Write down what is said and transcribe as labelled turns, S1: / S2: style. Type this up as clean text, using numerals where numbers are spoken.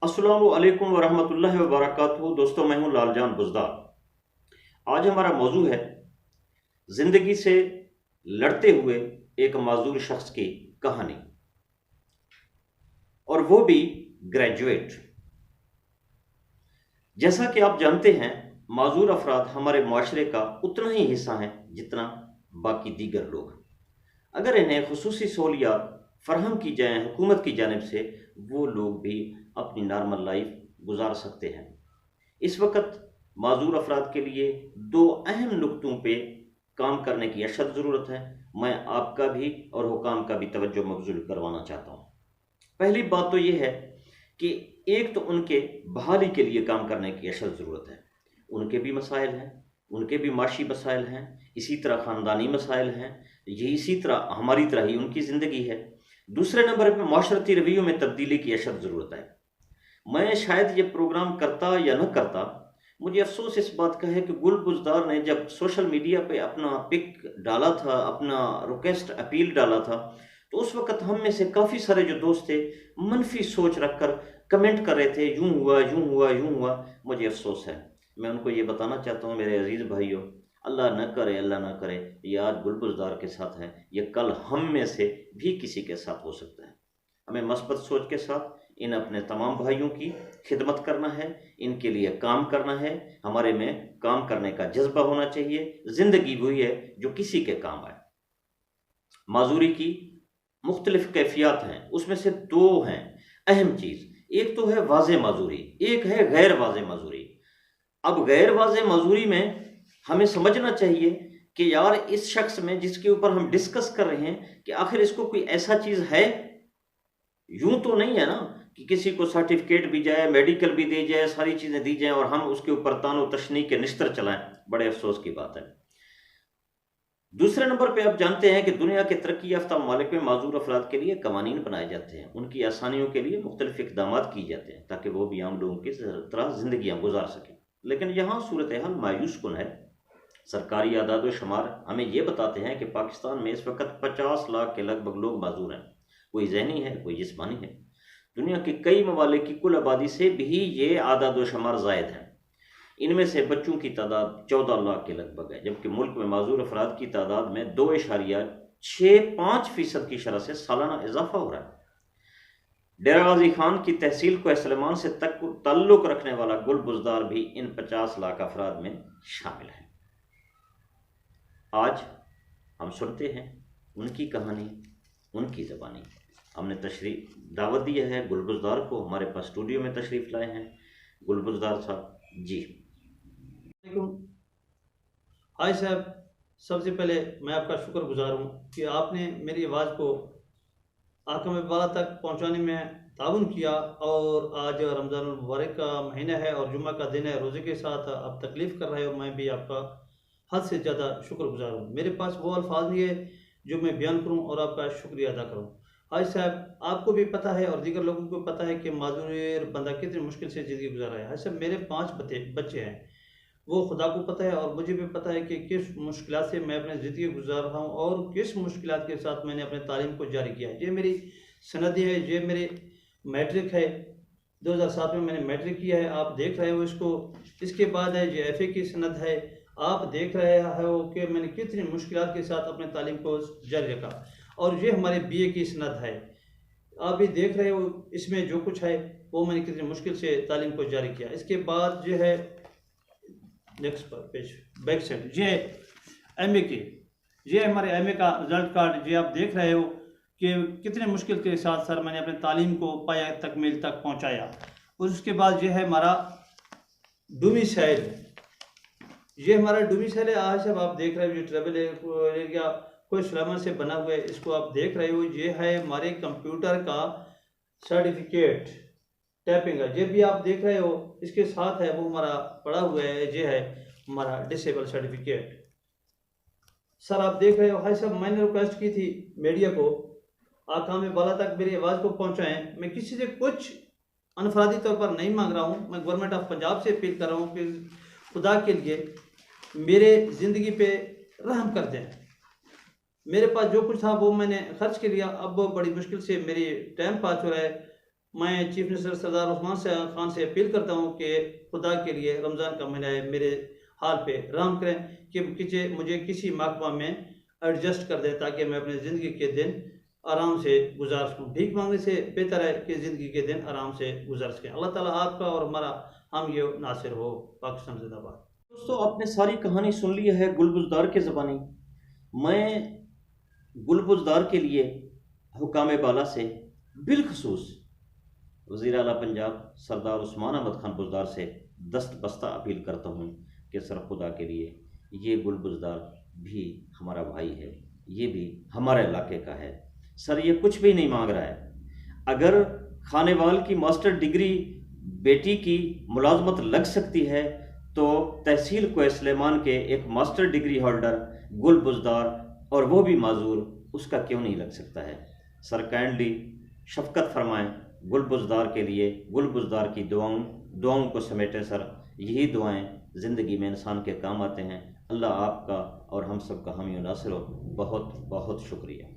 S1: अस्सलामु अलैकुम वरहमतुल्लाहि वबरकातुहू। दोस्तों, मैं हूं लालजान बुज़दार। आज हमारा मौजू है जिंदगी से लड़ते हुए एक माजूर शख्स की कहानी, और वो भी ग्रेजुएट। जैसा कि आप जानते हैं, माजूर अफराद हमारे माशरे का उतना ही हिस्सा हैं जितना बाकी दीगर लोग। अगर इन्हें खुसूसी सहूलियात फराहम की जाएँ हुकूमत की जानिब से, वो लोग भी अपनी नॉर्मल लाइफ गुजार सकते हैं। इस वक्त माजूर अफराद के लिए दो अहम नुक्तों पे काम करने की अशद ज़रूरत है। मैं आपका भी और हुकाम का भी तवज्जो मबजूल करवाना चाहता हूँ। पहली बात तो ये है कि एक तो उनके बहाली के लिए काम करने की अशद ज़रूरत है। उनके भी मसाइल हैं, उनके भी माशी मसाइल हैं, इसी तरह ख़ानदानी मसाइल हैं, ये इसी तरह हमारी तरह ही उनकी ज़िंदगी है। दूसरे नंबर पर माशरती रवैयों में तब्दीली की अशद ज़रूरत है। मैं शायद ये प्रोग्राम करता या न करता, मुझे अफसोस इस बात का है कि गुल बुज़दार ने जब सोशल मीडिया पे अपना पिक डाला था, अपना रिक्वेस्ट अपील डाला था, तो उस वक्त हम में से काफ़ी सारे जो दोस्त थे मनफी सोच रखकर कमेंट कर रहे थे, यूं हुआ यूं हुआ यूं हुआ। मुझे अफसोस है। मैं उनको ये बताना चाहता हूँ, मेरे अजीज़ भाइयों, अल्लाह न करे, अल्लाह न करे, ये आज गुल बुज़दार के साथ है, ये कल हम में से भी किसी के साथ हो सकता है। हमें मस्बत सोच के साथ इन अपने तमाम भाइयों की खिदमत करना है, इनके लिए काम करना है। हमारे में काम करने का जज्बा होना चाहिए। ज़िंदगी वही है जो किसी के काम आए। माजूरी की मुख्तलिफ कैफियत हैं, उसमें से दो हैं अहम चीज़। एक तो है वाज़े माजूरी, एक है गैर वाज़े माजूरी। अब गैर वाज़े माजूरी में हमें समझना चाहिए कि यार, इस शख्स में जिसके ऊपर हम डिस्कस कर रहे हैं, कि आखिर इसको कोई ऐसा चीज़ है। यूं तो नहीं है ना कि किसी को सर्टिफिकेट भी जाए, मेडिकल भी दी जाए, सारी चीज़ें दी जाएं और हम उसके ऊपर तानो तशनी के निस्तर चलाएं। बड़े अफसोस की बात है। दूसरे नंबर पे आप जानते हैं कि दुनिया के तरक्की याफ्ता ममालिक में माजूर अफराद के लिए कवानीन बनाए जाते हैं, उनकी आसानियों के लिए मुख्तलिफ इकदाम किए जाते हैं ताकि वो भी आम लोगों की तरह ज़िंदगियाँ गुजार सकें। लेकिन यहाँ सूरत हाल मायूस कुन है। सरकारी आदाद व शुमार हमें ये बताते हैं कि पाकिस्तान में इस वक्त 50 लाख के लगभग लोग माजूर हैं। कोई जहनी है, कोई जिस्मानी है। दुनिया के कई ममालिक की कुल आबादी से भी ये आदाद व शुमार जायद है। इनमें से बच्चों की तादाद 14 लाख के लगभग है, जबकि मुल्क में माजूर अफराद की तादाद में 2.65% की शरह से सालाना इजाफा हो रहा है। डेरा गाजी खान की तहसील को सलेमान से तक ताल्लुक रखने वाला गुल बुज़दार भी इन 50 लाख अफराद में शामिल है। आज हम सुनते हैं उनकी कहानी, उनकी ज़बानी। हमने तशरीफ दावत दिया है गुलबुज़दार को, हमारे पास स्टूडियो में तशरीफ़ लाए हैं गुलबुज़दार साहब जी।
S2: हाय साहब, सबसे पहले मैं आपका शुक्रगुजार हूँ कि आपने मेरी आवाज़ को आकाम वाला तक पहुँचाने में ताउन किया। और आज रमज़ान मुबारक का महीना है और जुम्मा का दिन है, रोज़े के साथ आप तकलीफ़ कर रहे हो। मैं भी आपका हद से ज़्यादा शुक्रगुजार हूँ। मेरे पास वो अल्फाज नहीं है जो मैं बयान करूँ और आपका शुक्रिया अदा करूँ। हाय साहब, आपको भी पता है और दीगर लोगों को पता है कि माजूर बंदा कितनी मुश्किल से ज़िंदगी गुजार रहा है। हाय साहब, मेरे 5 बच्चे हैं, वो खुदा को पता है और मुझे भी पता है कि किस मुश्किलात से मैं अपनी ज़िंदगी गुजार रहा हूँ और किस मुश्किलात के साथ मैंने अपने तालीम को जारी किया है। ये मेरी सनदी है, ये मेरे मैट्रिक है। 2007 में मैंने मैट्रिक किया है, आप देख रहे हो इसको। इसके बाद है ये एफए की सनद है, आप देख रहे हो कि मैंने कितनी मुश्किलात के साथ अपने तालीम को जारी रखा। और ये हमारे बीए की सनद है, आप भी देख रहे हो इसमें जो कुछ है वो मैंने कितनी मुश्किल से तालीम को जारी किया। इसके बाद जो है नेक्स्ट पेज, बैक साइड, ये एमए की, ये हमारे एमए का रिजल्ट कार्ड, ये आप देख रहे हो कि कितने मुश्किल के साथ सर मैंने अपने तालीम को पाया तकमील तक पहुंचाया। और उसके बाद ये है हमारा डोमिसाइल, ये हमारा डोमिसाइल है। आज जब आप देख रहे हो ये ट्रेवल एरिया कोई सलामत से बना हुआ है, इसको आप देख रहे हो। ये है हमारे कंप्यूटर का सर्टिफिकेट, टैपिंग है, ये भी आप देख रहे हो। इसके साथ है वो हमारा पड़ा हुआ है, ये है हमारा डिसेबल सर्टिफिकेट। सर आप देख रहे हो। भाई साहब, मैंने रिक्वेस्ट की थी मीडिया को, आकाम बाला तक मेरी आवाज़ को पहुंचाएं। मैं किसी से कुछ अनफरादी तौर पर नहीं मांग रहा हूं, मैं गवर्नमेंट ऑफ पंजाब से अपील कर रहा हूं कि खुदा के लिए मेरे ज़िंदगी पे रहम कर दें। मेरे पास जो कुछ था वो मैंने खर्च कर लिया, अब बड़ी मुश्किल से मेरी टाइम पास हो रहा है। मैं चीफ मिनिस्टर सरदार उस्मान खान से अपील करता हूँ कि खुदा के लिए रमज़ान का महीना है, मेरे हाल पे रहम करें कि मुझे किसी महकमा में एडजस्ट कर दें ताकि मैं अपनी ज़िंदगी के दिन आराम से गुजार सकूँ। भीख मांगने से बेहतर है कि ज़िंदगी के दिन आराम से गुजार सकें। अल्लाह ताला आपका और हमारा हम ये नासिर हो। पाकिस्तान जिंदाबाद।
S1: दोस्तों, आपने सारी कहानी सुन ली है गुलबुज़दार के ज़बानी। मैं गुलबुज़दार के लिए हुकाम बाला से बिलखसूस वज़ीर आला पंजाब सरदार उस्मान अहमद खान बुज़दार से दस्त बस्ता अपील करता हूँ कि सर खुदा के लिए ये गुलबुज़दार भी हमारा भाई है, ये भी हमारे इलाके का है। सर ये कुछ भी नहीं मांग रहा है। अगर खानेवाल की मास्टर डिग्री बेटी की मुलाजमत लग सकती है तो तहसील कोय सुलेमान के एक मास्टर डिग्री होल्डर गुलबुज़दार, और वो भी माजूर, उसका क्यों नहीं लग सकता है। सर काइंडली शफकत फरमाएं गुलबुज़दार के लिए, गुलबुज़दार की दुआओं को समेटें सर। यही दुआएं ज़िंदगी में इंसान के काम आते हैं। अल्लाह आपका और हम सब का हामी नासिर हो। बहुत बहुत शुक्रिया।